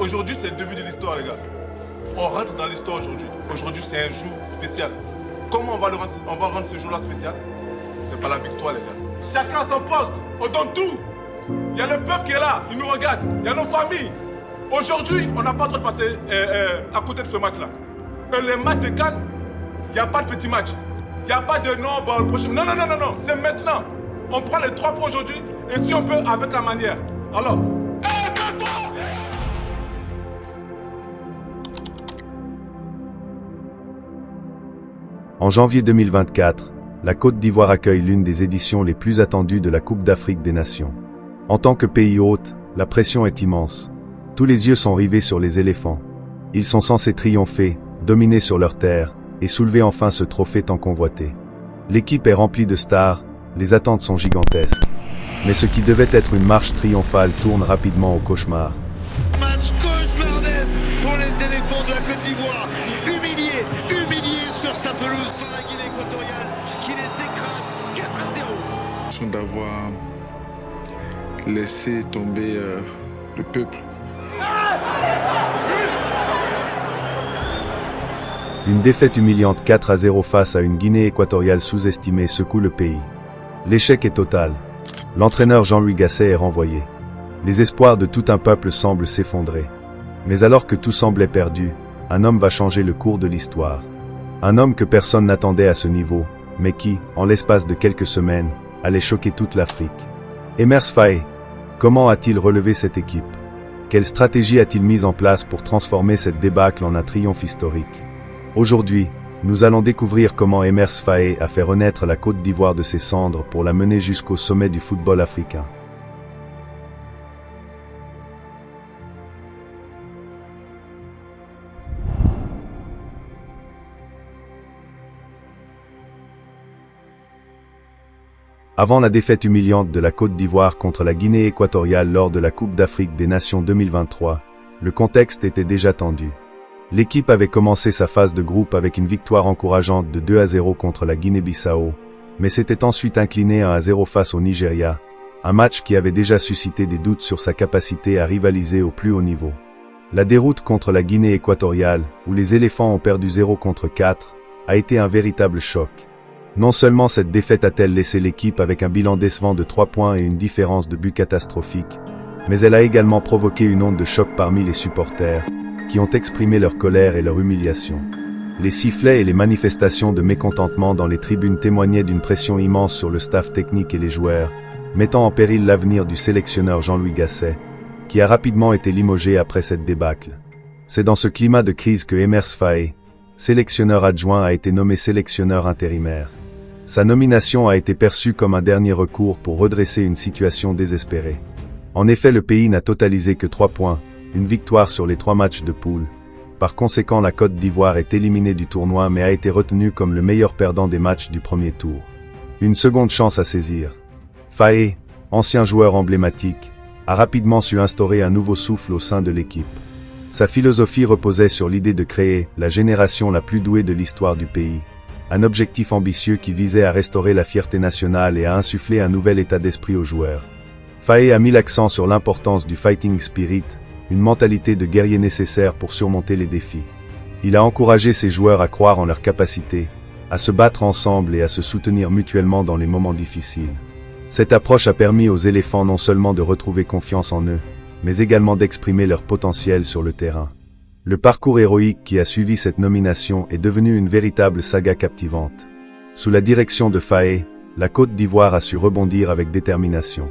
Aujourd'hui, c'est le début de l'histoire, les gars. On rentre dans l'histoire aujourd'hui. Aujourd'hui, c'est un jour spécial. Comment on va rendre ce jour-là spécial? C'est pas la victoire, les gars. Chacun à son poste. On donne tout. Il y a le peuple qui est là. Il nous regarde. Il y a nos familles. Aujourd'hui, on n'a pas le droit de passer à côté de ce match-là. Les matchs de Cannes, il n'y a pas de petit match. Il n'y a pas de non, bon, le prochain. Non, non, non, non, non. C'est maintenant. On prend les 3 points aujourd'hui. Et si on peut, avec la manière. Alors, aide-toi! En janvier 2024, la Côte d'Ivoire accueille l'une des éditions les plus attendues de la Coupe d'Afrique des Nations. En tant que pays hôte, la pression est immense. Tous les yeux sont rivés sur les éléphants. Ils sont censés triompher, dominer sur leur terre, et soulever enfin ce trophée tant convoité. L'équipe est remplie de stars, les attentes sont gigantesques. Mais ce qui devait être une marche triomphale tourne rapidement au cauchemar. Match cauchemardesque pour les éléphants de la Côte d'Ivoire. Humiliés sur sa pelouse par la Guinée équatoriale qui les écrase 4-0. D'avoir laissé tomber le peuple. Une défaite humiliante 4-0 face à une Guinée équatoriale sous-estimée secoue le pays. L'échec est total. L'entraîneur Jean-Louis Gasset est renvoyé. Les espoirs de tout un peuple semblent s'effondrer. Mais alors que tout semblait perdu, un homme va changer le cours de l'histoire. Un homme que personne n'attendait à ce niveau, mais qui, en l'espace de quelques semaines, allait choquer toute l'Afrique. Emers Faé. Comment a-t-il relevé cette équipe? Quelle stratégie a-t-il mise en place pour transformer cette débâcle en un triomphe historique? Aujourd'hui, nous allons découvrir comment Emers Faé a fait renaître la Côte d'Ivoire de ses cendres pour la mener jusqu'au sommet du football africain. Avant la défaite humiliante de la Côte d'Ivoire contre la Guinée équatoriale lors de la Coupe d'Afrique des Nations 2023, le contexte était déjà tendu. L'équipe avait commencé sa phase de groupe avec une victoire encourageante de 2-0 contre la Guinée-Bissau, mais s'était ensuite incliné 1-0 face au Nigeria, un match qui avait déjà suscité des doutes sur sa capacité à rivaliser au plus haut niveau. La déroute contre la Guinée équatoriale, où les éléphants ont perdu 0 contre 4, a été un véritable choc. Non seulement cette défaite a-t-elle laissé l'équipe avec un bilan décevant de 3 points et une différence de but catastrophique, mais elle a également provoqué une onde de choc parmi les supporters, qui ont exprimé leur colère et leur humiliation. Les sifflets et les manifestations de mécontentement dans les tribunes témoignaient d'une pression immense sur le staff technique et les joueurs, mettant en péril l'avenir du sélectionneur Jean-Louis Gasset, qui a rapidement été limogé après cette débâcle. C'est dans ce climat de crise que Emers Faé, sélectionneur adjoint, a été nommé sélectionneur intérimaire. Sa nomination a été perçue comme un dernier recours pour redresser une situation désespérée. En effet, le pays n'a totalisé que 3 points, une victoire sur les 3 matchs de poule. Par conséquent, la Côte d'Ivoire est éliminée du tournoi mais a été retenue comme le meilleur perdant des matchs du premier tour. Une seconde chance à saisir. Faé, ancien joueur emblématique, a rapidement su instaurer un nouveau souffle au sein de l'équipe. Sa philosophie reposait sur l'idée de créer la génération la plus douée de l'histoire du pays, un objectif ambitieux qui visait à restaurer la fierté nationale et à insuffler un nouvel état d'esprit aux joueurs. Faé a mis l'accent sur l'importance du fighting spirit, une mentalité de guerrier nécessaire pour surmonter les défis. Il a encouragé ses joueurs à croire en leurs capacités, à se battre ensemble et à se soutenir mutuellement dans les moments difficiles. Cette approche a permis aux éléphants non seulement de retrouver confiance en eux, mais également d'exprimer leur potentiel sur le terrain. Le parcours héroïque qui a suivi cette nomination est devenu une véritable saga captivante. Sous la direction de Faé, la Côte d'Ivoire a su rebondir avec détermination.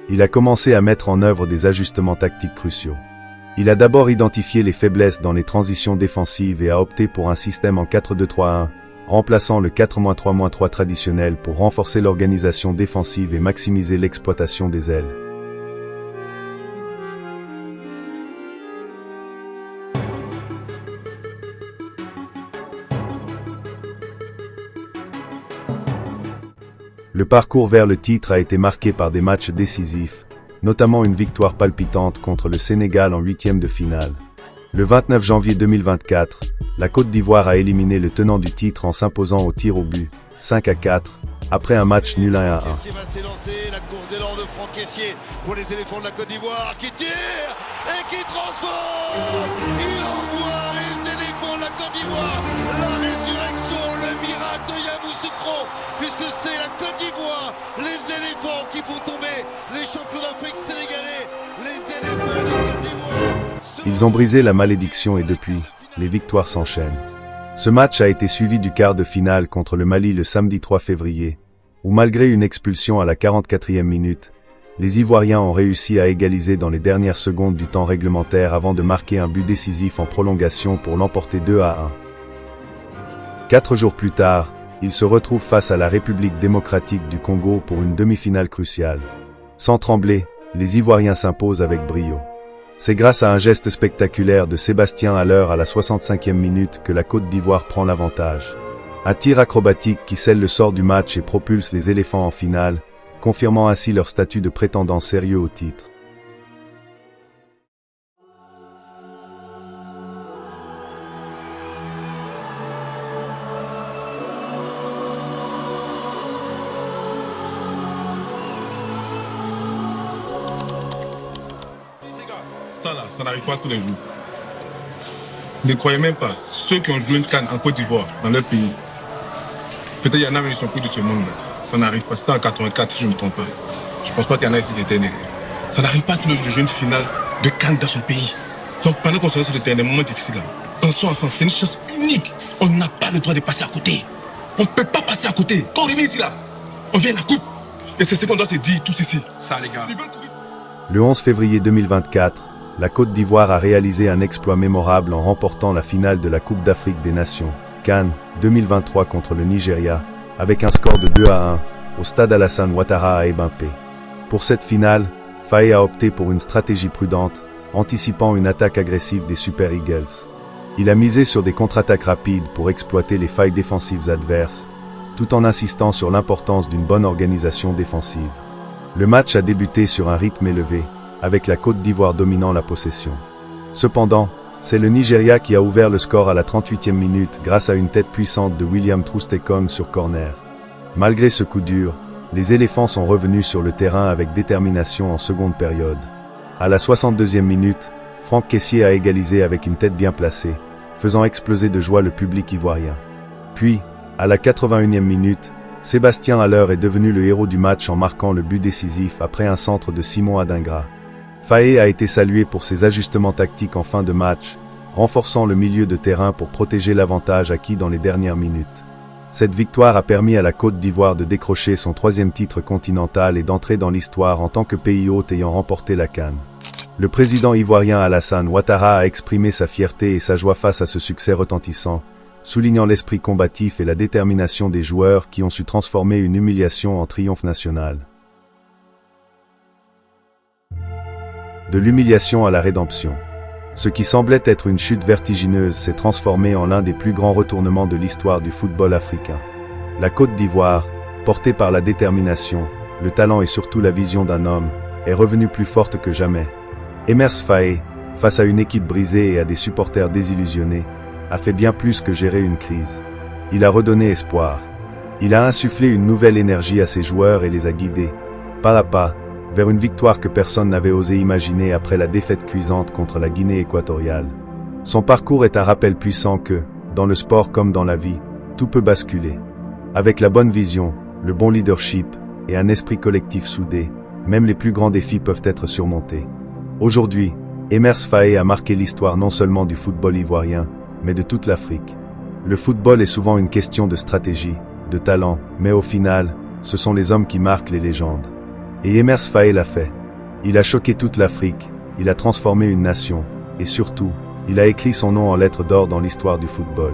Il a commencé à mettre en œuvre des ajustements tactiques cruciaux. Il a d'abord identifié les faiblesses dans les transitions défensives et a opté pour un système en 4-2-3-1, remplaçant le 4-3-3 traditionnel pour renforcer l'organisation défensive et maximiser l'exploitation des ailes. Le parcours vers le titre a été marqué par des matchs décisifs, notamment une victoire palpitante contre le Sénégal en 8e de finale. Le 29 janvier 2024, la Côte d'Ivoire a éliminé le tenant du titre en s'imposant au tir au but, 5-4, après un match nul 1-1. Caissier va s'élancer, la course d'élan de Franck Caissier pour les éléphants de la Côte d'Ivoire qui tire et qui transforme Il envoie les éléphants de la Côte d'Ivoire, la résurrection, le miracle de Yamoussoukro, puisque c'est la Côte d'Ivoire, les éléphants qui font tomber les champions d'Afrique sénégalais, les éléphants de Côte d'Ivoire. Ils ont brisé la malédiction et depuis, les victoires s'enchaînent. Ce match a été suivi du quart de finale contre le Mali le samedi 3 février, où malgré une expulsion à la 44e minute, les Ivoiriens ont réussi à égaliser dans les dernières secondes du temps réglementaire avant de marquer un but décisif en prolongation pour l'emporter 2-1. 4 jours plus tard, ils se retrouvent face à la République démocratique du Congo pour une demi-finale cruciale. Sans trembler, les Ivoiriens s'imposent avec brio. C'est grâce à un geste spectaculaire de Sébastien Haller à la 65e minute que la Côte d'Ivoire prend l'avantage. Un tir acrobatique qui scelle le sort du match et propulse les éléphants en finale, confirmant ainsi leur statut de prétendant sérieux au titre. Ça là, ça n'arrive pas tous les jours. Ne croyez même pas, ceux qui ont joué une CAN en Côte d'Ivoire, dans leur pays, peut-être il y en a même qui sont plus de ce monde là. Ça n'arrive pas, c'était en 84 si je ne me trompe pas. Je pense pas qu'il y en a ici qui étaient nés. Ça n'arrive pas tous les jours de jouer une finale de CAN dans son pays. Donc pendant qu'on se laisse sur le terrain, des moments difficiles là, pensons ensemble, c'est une chance unique. On n'a pas le droit de passer à côté. On ne peut pas passer à côté. Quand on revient ici là, on vient à la coupe. Et c'est ce qu'on doit se dire tous ici. Ça les gars. Le 11 février 2024, la Côte d'Ivoire a réalisé un exploit mémorable en remportant la finale de la Coupe d'Afrique des Nations, CAN 2023 contre le Nigeria, avec un score de 2-1, au stade Alassane Ouattara à Ebimpé. Pour cette finale, Faé a opté pour une stratégie prudente, anticipant une attaque agressive des Super Eagles. Il a misé sur des contre-attaques rapides pour exploiter les failles défensives adverses, tout en insistant sur l'importance d'une bonne organisation défensive. Le match a débuté sur un rythme élevé, avec la Côte d'Ivoire dominant la possession. Cependant, c'est le Nigeria qui a ouvert le score à la 38e minute grâce à une tête puissante de William Troost-Ekong sur corner. Malgré ce coup dur, les éléphants sont revenus sur le terrain avec détermination en seconde période. À la 62e minute, Franck Kessié a égalisé avec une tête bien placée, faisant exploser de joie le public ivoirien. Puis, à la 81e minute, Sébastien Haller est devenu le héros du match en marquant le but décisif après un centre de Simon Adingra. Faé a été salué pour ses ajustements tactiques en fin de match, renforçant le milieu de terrain pour protéger l'avantage acquis dans les dernières minutes. Cette victoire a permis à la Côte d'Ivoire de décrocher son 3e titre continental et d'entrer dans l'histoire en tant que pays hôte ayant remporté la CAN. Le président ivoirien Alassane Ouattara a exprimé sa fierté et sa joie face à ce succès retentissant, soulignant l'esprit combatif et la détermination des joueurs qui ont su transformer une humiliation en triomphe national. De l'humiliation à la rédemption. Ce qui semblait être une chute vertigineuse s'est transformé en l'un des plus grands retournements de l'histoire du football africain. La Côte d'Ivoire, portée par la détermination, le talent et surtout la vision d'un homme, est revenue plus forte que jamais. Emers Faé, face à une équipe brisée et à des supporters désillusionnés, a fait bien plus que gérer une crise. Il a redonné espoir. Il a insufflé une nouvelle énergie à ses joueurs et les a guidés, pas à pas, vers une victoire que personne n'avait osé imaginer après la défaite cuisante contre la Guinée équatoriale. Son parcours est un rappel puissant que, dans le sport comme dans la vie, tout peut basculer. Avec la bonne vision, le bon leadership et un esprit collectif soudé, même les plus grands défis peuvent être surmontés. Aujourd'hui, Emers Faé a marqué l'histoire non seulement du football ivoirien, mais de toute l'Afrique. Le football est souvent une question de stratégie, de talent, mais au final, ce sont les hommes qui marquent les légendes. Et Emers Faé l'a fait. Il a choqué toute l'Afrique, il a transformé une nation, et surtout, il a écrit son nom en lettres d'or dans l'histoire du football.